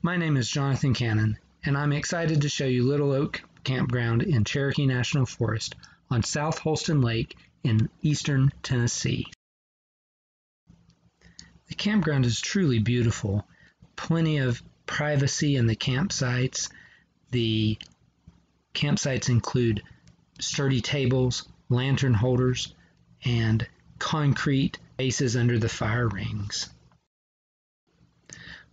My name is Jonathan Cannon, and I'm excited to show you Little Oak Campground in Cherokee National Forest on South Holston Lake in eastern Tennessee. The campground is truly beautiful. Plenty of privacy in the campsites. The campsites include sturdy tables, lantern holders, and concrete bases under the fire rings.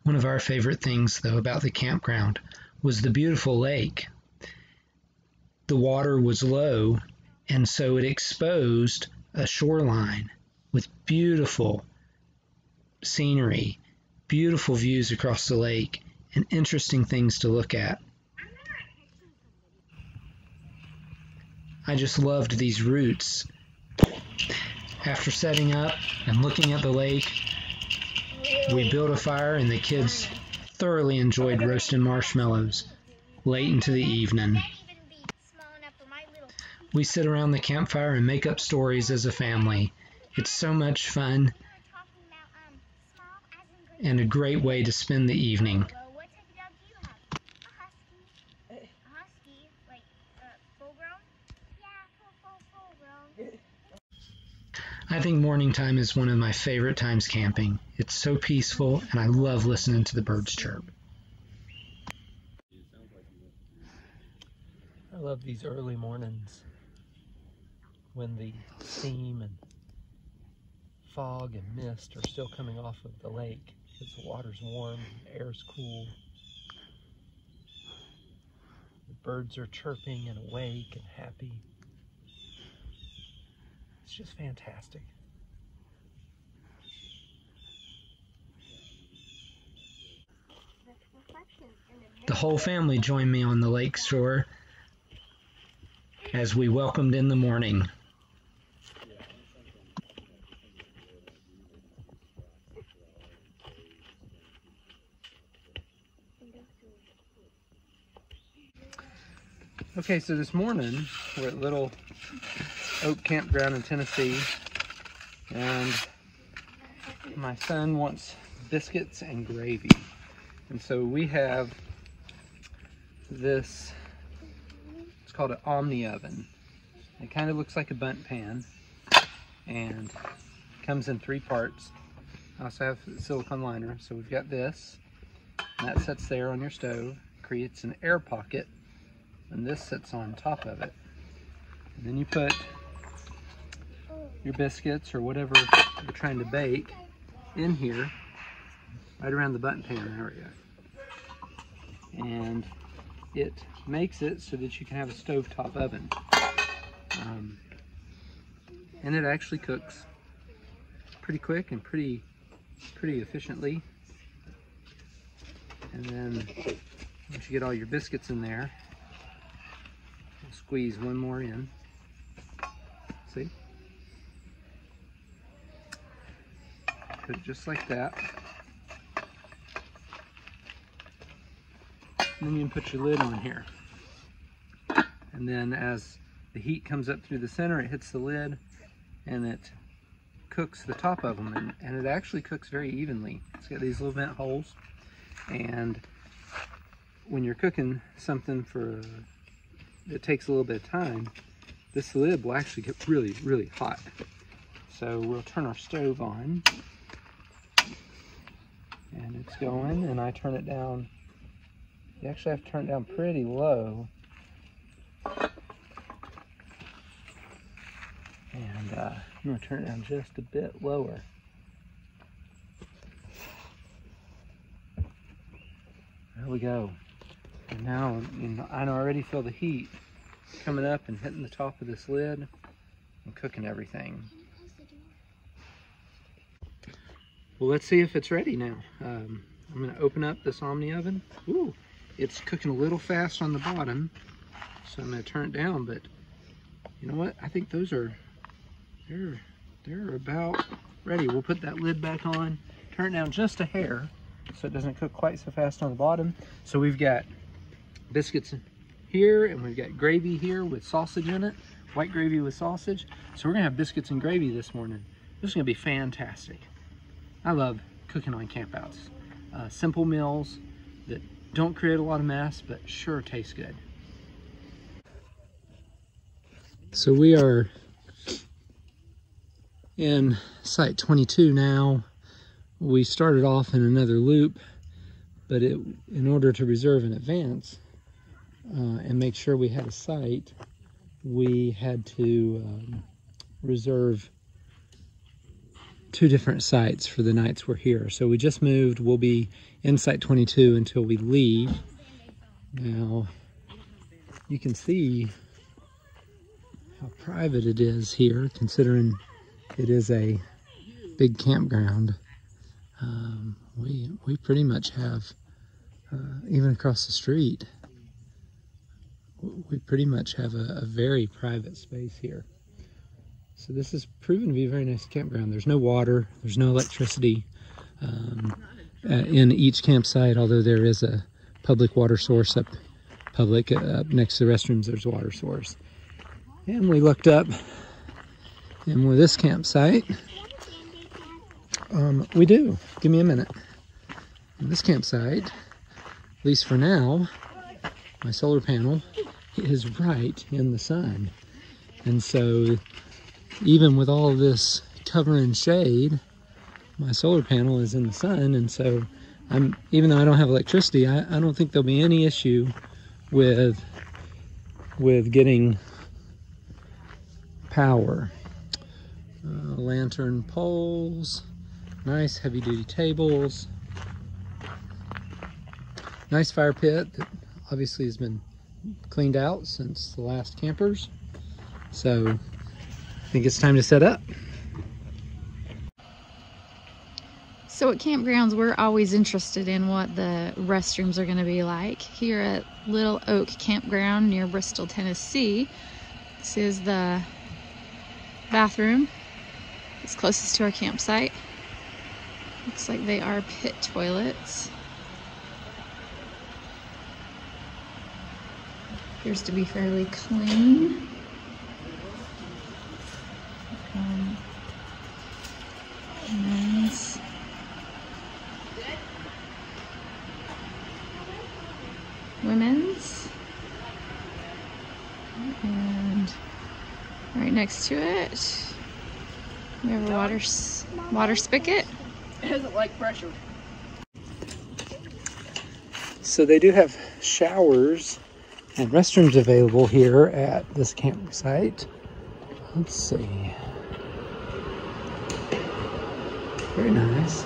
One of our favorite things, though, about the campground was the beautiful lake. The water was low, and so it exposed a shoreline with beautiful scenery, beautiful views across the lake, and interesting things to look at. I just loved these routes. After setting up and looking at the lake, we built a fire and the kids thoroughly enjoyed roasting marshmallows late into the evening. We sit around the campfire and make up stories as a family. It's so much fun and a great way to spend the evening. I think morning time is one of my favorite times camping. It's so peaceful, and I love listening to the birds chirp. I love these early mornings when the steam and fog and mist are still coming off of the lake because the water's warm, the air's cool. The birds are chirping and awake and happy. It's just fantastic. The whole family joined me on the lake shore as we welcomed in the morning. Okay, so this morning we're at Little Oak Campground in Tennessee, and my son wants biscuits and gravy. And so we have this, it's called an Omnia Oven. It kind of looks like a bundt pan and comes in 3 parts. I also have a silicone liner. So we've got this, and that sits there on your stove, creates an air pocket, and this sits on top of it. And then you put your biscuits or whatever you're trying to bake in here, right around the button pan area. And it makes it so that you can have a stovetop oven. And it actually cooks pretty quick and pretty efficiently. And then once you get all your biscuits in there, squeeze one more in. See? Put it just like that. And then you can put your lid on here. And then as the heat comes up through the center, it hits the lid and it cooks the top of them. And it actually cooks very evenly. It's got these little vent holes. And when you're cooking something that takes a little bit of time, this lid will actually get really, really hot. So we'll turn our stove on. And it's going, and I turn it down. You actually have to turn it down pretty low. And I'm going to turn it down just a bit lower. There we go. And now I already feel the heat coming up and hitting the top of this lid and cooking everything. Well, let's see if it's ready now. I'm going to open up this Omnia Oven. Ooh, it's cooking a little fast on the bottom, so I'm going to turn it down. But you know what? I think those are they're about ready. We'll put that lid back on, turn it down just a hair, so it doesn't cook quite so fast on the bottom. So we've got biscuits here, and we've got gravy here with sausage in it, white gravy with sausage. So we're gonna have biscuits and gravy this morning. This is gonna be fantastic. I love cooking on campouts. Simple meals, that don't create a lot of mess, but sure taste good. So we are in site 22 now. We started off in another loop, but in order to reserve in advance and make sure we had a site, we had to reserve 2 different sites for the nights we're here. So we just moved. We'll be in site 22 until we leave. Now, you can see how private it is here, considering it is a big campground. We pretty much have, even across the street, we pretty much have a very private space here. So this has proven to be a very nice campground. There's no water, there's no electricity in each campsite, although there is a public water source up next to the restrooms. There's a water source. And we looked up, and with this campsite, we do. Give me a minute. In this campsite, at least for now, my solar panel is right in the sun. And so even with all of this cover and shade, my solar panel is in the sun. And so even though I don't have electricity, I don't think there'll be any issue with getting power. Lantern poles, nice heavy duty tables, nice fire pit that obviously has been cleaned out since the last campers. So I think it's time to set up. So at campgrounds, we're always interested in what the restrooms are going to be like. Here at Little Oak Campground near Bristol, Tennessee, this is the bathroom. It's closest to our campsite. Looks like they are pit toilets. Appears to be fairly clean. Men's. Women's. And right next to it, we have a water spigot. It doesn't like pressure. So they do have showers and restrooms available here at this campsite. Let's see. Very nice.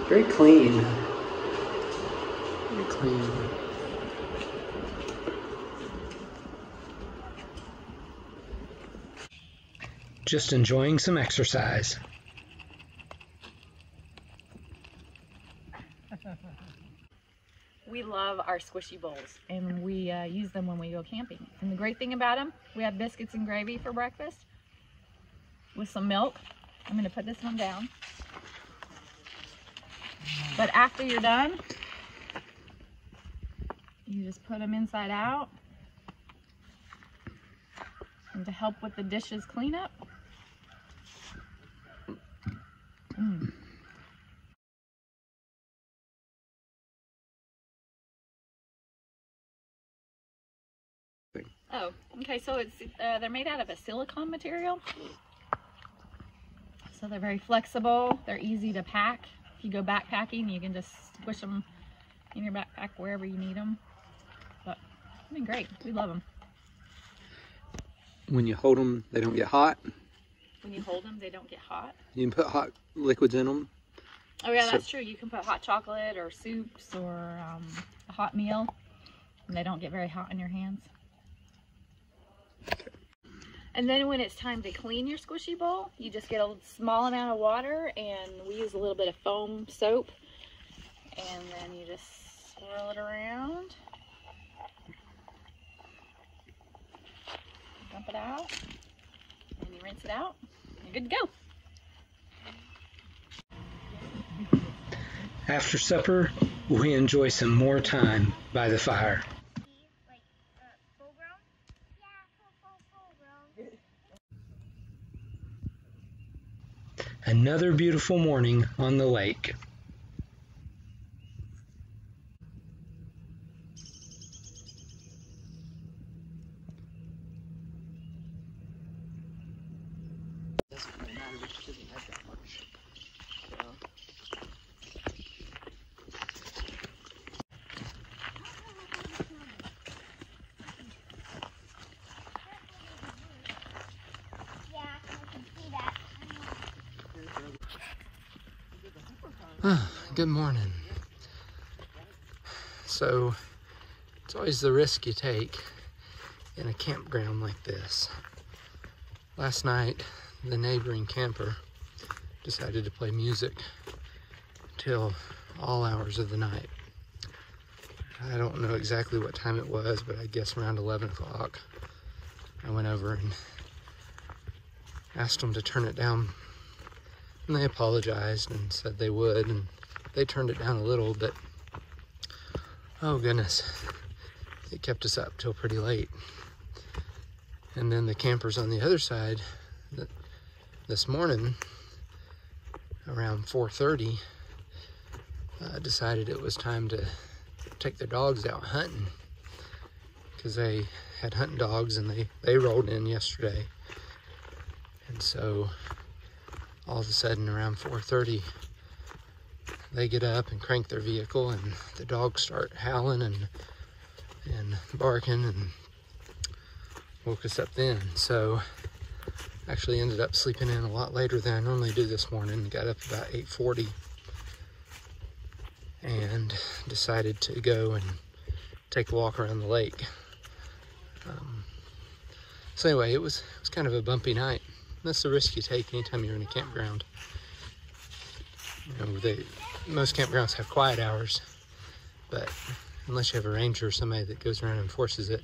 Very clean. Very clean. Just enjoying some exercise. We love our squishy bowls, and we use them when we go camping. And the great thing about them, we have biscuits and gravy for breakfast with some milk. I'm going to put this one down. But after you're done, you just put them inside out. And to help with the dishes cleanup. Oh, okay, so it's they're made out of a silicone material. So they're very flexible, they're easy to pack. If you go backpacking, you can just squish them in your backpack wherever you need them. But, I mean, great, we love them. When you hold them, they don't get hot. When you hold them, they don't get hot. You can put hot liquids in them. Oh yeah, that's true. You can put hot chocolate or soups or a hot meal, and they don't get very hot in your hands. And then when it's time to clean your squishy bowl, you just get a small amount of water, and we use a little bit of foam soap, and then you just swirl it around, dump it out, and you rinse it out, and you're good to go. After supper, we enjoy some more time by the fire. Another beautiful morning on the lake. Doesn't really matter because she doesn't have that much. Good morning. So, it's always the risk you take in a campground like this. Last night, the neighboring camper decided to play music till all hours of the night. I don't know exactly what time it was, but I guess around 11 o'clock. I went over and asked them to turn it down, and they apologized and said they would, and they turned it down a little, but oh goodness, it kept us up till pretty late. And then the campers on the other side this morning around 4:30 decided it was time to take their dogs out hunting, because they had hunting dogs and they rolled in yesterday. And so all of a sudden around 4:30 they get up and crank their vehicle, and the dogs start howling and barking, and woke us up then. So actually ended up sleeping in a lot later than I normally do this morning. Got up about 8:40 and decided to go and take a walk around the lake. So anyway, it was kind of a bumpy night. That's the risk you take anytime you're in a campground. You know, most campgrounds have quiet hours, but unless you have a ranger or somebody that goes around and enforces it,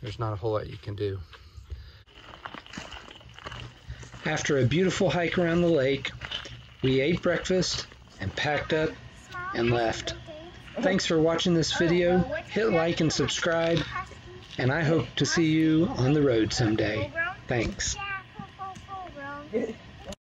there's not a whole lot you can do. After a beautiful hike around the lake, we ate breakfast and packed up and left. Thanks for watching this video. Hit like and subscribe, and I hope to see you on the road someday. Thanks.